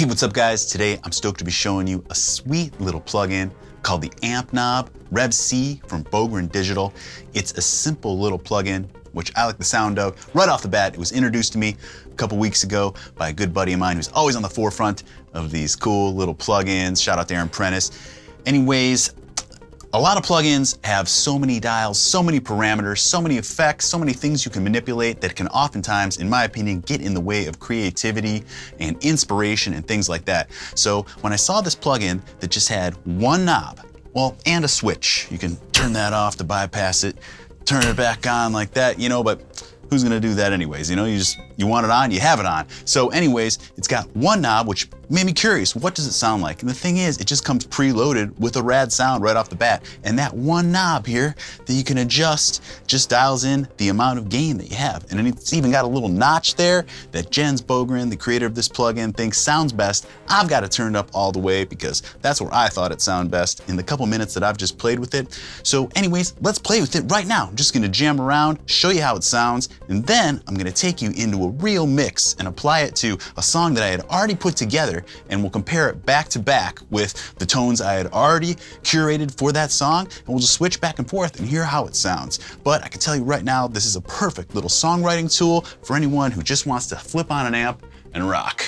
Hey, what's up guys? Today I'm stoked to be showing you a sweet little plugin called the AmpKnob RevC from Bogren Digital. It's a simple little plugin, which I like the sound of. Right off the bat, it was introduced to me a couple weeks ago by a good buddy of mine who's always on the forefront of these cool little plugins. Shout out to Aaron Prentice. Anyways, a lot of plugins have so many dials, so many parameters, so many effects, so many things you can manipulate that can oftentimes, in my opinion, get in the way of creativity and inspiration and things like that. So when I saw this plugin that just had one knob, well, and a switch, you can turn that off to bypass it, turn it back on like that, but who's gonna do that anyways? You want it on, you have it on. So anyways, it's got one knob, which made me curious, what does it sound like? And the thing is, it just comes preloaded with a rad sound right off the bat. And that one knob here that you can adjust just dials in the amount of gain that you have. And it's even got a little notch there that Jens Bogren, the creator of this plugin, thinks sounds best. I've got it turned up all the way because that's where I thought it sounded best in the couple minutes that I've just played with it. So anyways, let's play with it right now. I'm just gonna jam around, show you how it sounds, and then I'm gonna take you into a real mix and apply it to a song that I had already put together, and we'll compare it back to back with the tones I had already curated for that song, and we'll just switch back and forth and hear how it sounds. But I can tell you right now, this is a perfect little songwriting tool for anyone who just wants to flip on an amp and rock.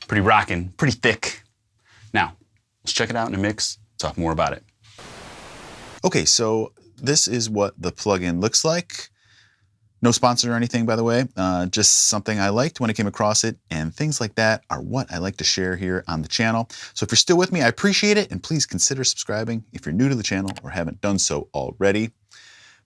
Pretty rockin', pretty thick. Now, let's check it out in a mix, talk more about it. Okay, so this is what the plugin looks like. No sponsor or anything, by the way, just something I liked when I came across it, and things like that are what I like to share here on the channel. So if you're still with me, I appreciate it, and please consider subscribing if you're new to the channel or haven't done so already.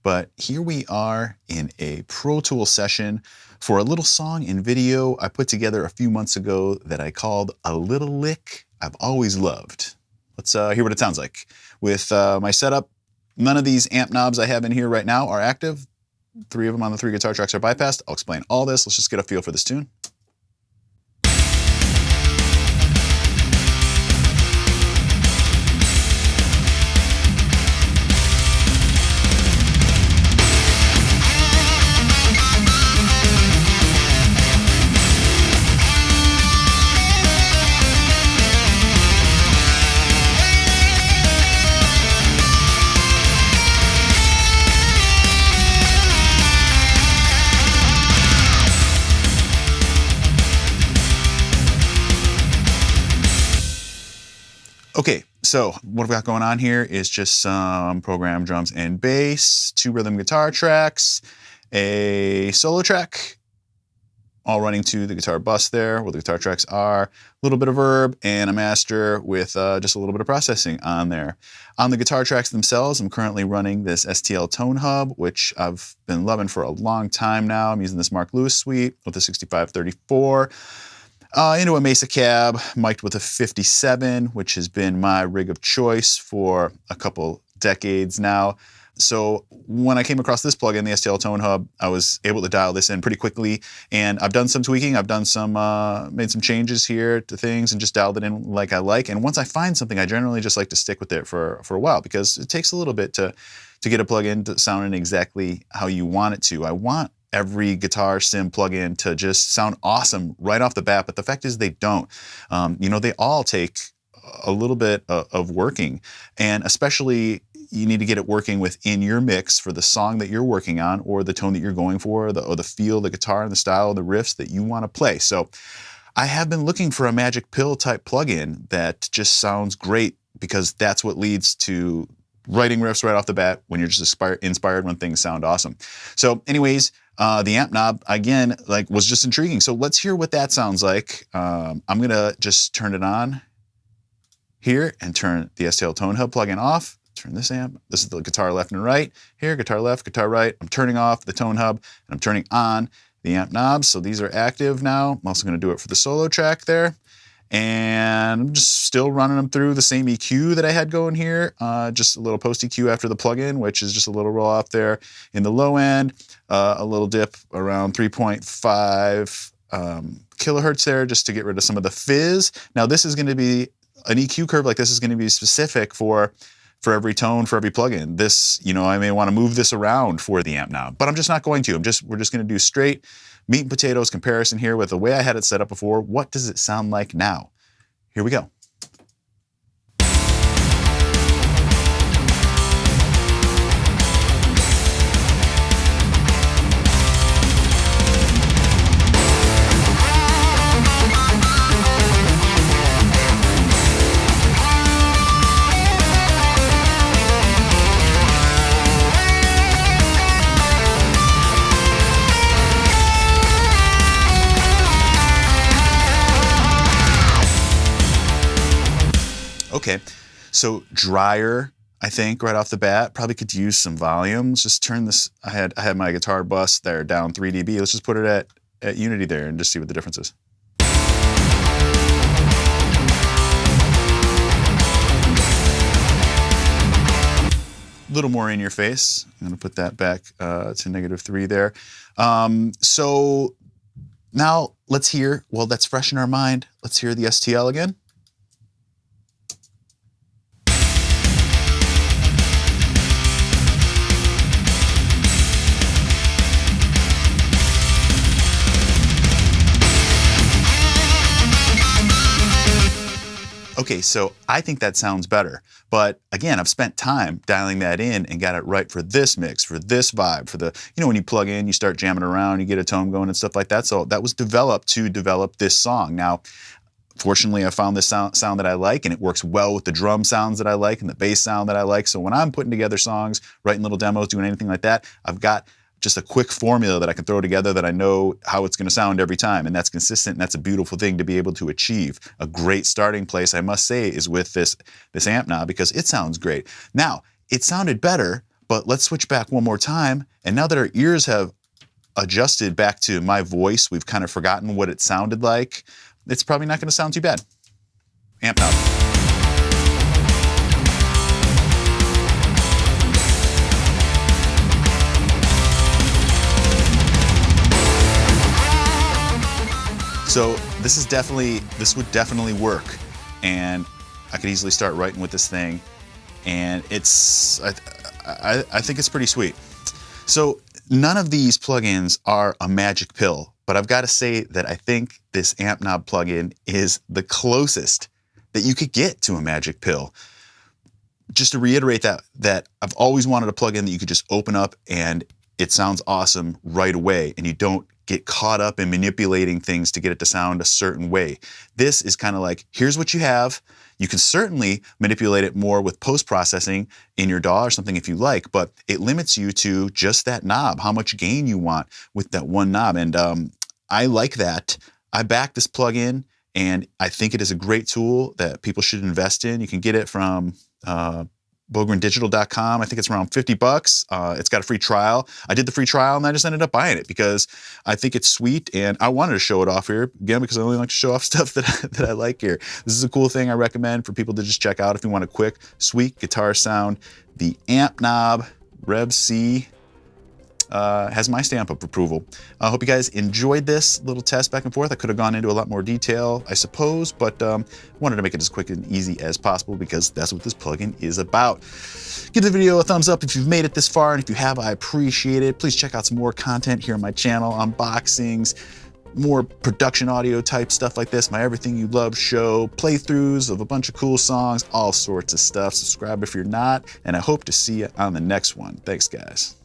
But here we are in a Pro Tools session for a little song and video I put together a few months ago that I called A Little Lick I've Always Loved. Let's hear what it sounds like. With my setup, none of these amp knobs I have in here right now are active. 3 of them on the 3 guitar tracks are bypassed. I'll explain all this. Let's just get a feel for this tune. Okay, so what I've got going on here is just some programmed drums and bass, 2 rhythm guitar tracks, a solo track, all running to the guitar bus there, where the guitar tracks are, a little bit of verb, and a master with just a little bit of processing on there. On the guitar tracks themselves, I'm currently running this STL Tone Hub, which I've been loving for a long time now. I'm using this Mark Lewis suite with the 6534. Into a Mesa cab, mic'd with a 57, which has been my rig of choice for a couple decades now. So when I came across this plugin, the STL Tone Hub, I was able to dial this in pretty quickly, and I've done some tweaking. I've done some, made some changes here to things and just dialed it in like I like. And once I find something, I generally just like to stick with it for a while, because it takes a little bit to get a plugin to sound exactly how you want it to. I want every guitar sim plugin to just sound awesome right off the bat, but the fact is they don't. They all take a little bit of working, and especially you need to get it working within your mix for the song that you're working on, or the tone that you're going for, or the feel, the guitar, and the style, the riffs that you want to play. So I have been looking for a magic pill type plugin that just sounds great, because that's what leads to writing riffs right off the bat when you're just inspired when things sound awesome. So anyways, the AmpKnob, again, was just intriguing. So let's hear what that sounds like. I'm going to just turn it on here and turn the STL Tone Hub plugin off. Turn this amp. This is the guitar left and right. Here, guitar left, guitar right. I'm turning off the Tone Hub, and I'm turning on the AmpKnobs. So these are active now. I'm also going to do it for the solo track there. And I'm just still running them through the same EQ that I had going here. Just a little post EQ after the plugin, which is just a little roll off there in the low end, a little dip around 3.5 kilohertz there, just to get rid of some of the fizz. Now this is going to be an EQ curve like this is going to be specific for every tone, for every plugin. This, I may want to move this around for the AmpKnob, but I'm just not going to. We're just going to do straight meat and potatoes comparison here with the way I had it set up before. What does it sound like now? Here we go. Okay, so drier, I think, right off the bat. Probably could use some volumes. Just turn this, I had my guitar bus there down 3 dB. Let's just put it at unity there and just see what the difference is. A little more in your face. I'm gonna put that back to -3 there. So now let's hear, well, that's fresh in our mind. Let's hear the STL again. Okay, so I think that sounds better. But again, I've spent time dialing that in and got it right for this mix, for this vibe, for the, when you plug in, you start jamming around, you get a tone going and stuff like that. So that was developed to develop this song. Now, fortunately, I found this sound that I like, and it works well with the drum sounds that I like and the bass sound that I like. So when I'm putting together songs, writing little demos, doing anything like that, I've got just a quick formula that I can throw together that I know how it's going to sound every time, and that's consistent, and that's a beautiful thing to be able to achieve. A great starting place, I must say, is with this AmpKnob, because it sounds great. Now, it sounded better, but let's switch back one more time, and now that our ears have adjusted back to my voice, we've kind of forgotten what it sounded like, it's probably not going to sound too bad. AmpKnob. So this would definitely work, and I could easily start writing with this thing, and I think it's pretty sweet. So none of these plugins are a magic pill, but I've got to say that I think this AmpKnob plugin is the closest that you could get to a magic pill. Just to reiterate that I've always wanted a plugin that you could just open up and it sounds awesome right away, and you don't get caught up in manipulating things to get it to sound a certain way. This is kind of like, here's what you have. You can certainly manipulate it more with post-processing in your DAW or something if you like, but it limits you to just that knob, how much gain you want with that one knob. And I like that. I back this plugin, and I think it is a great tool that people should invest in. You can get it from bogrendigital.com. I think it's around $50. It's got a free trial. I did the free trial and I just ended up buying it because I think it's sweet, and I wanted to show it off here again because I only like to show off stuff that I like here. This is a cool thing I recommend for people to just check out if you want a quick, sweet guitar sound. The AmpKnob RevC has my stamp of approval. I hope you guys enjoyed this little test back and forth. I could have gone into a lot more detail, I suppose, but wanted to make it as quick and easy as possible because that's what this plugin is about. Give the video a thumbs up if you've made it this far, and if you have, I appreciate it. Please check out some more content here on my channel, unboxings, more production audio type stuff like this, my Everything You Love show, playthroughs of a bunch of cool songs, all sorts of stuff. Subscribe if you're not, and I hope to see you on the next one. Thanks, guys.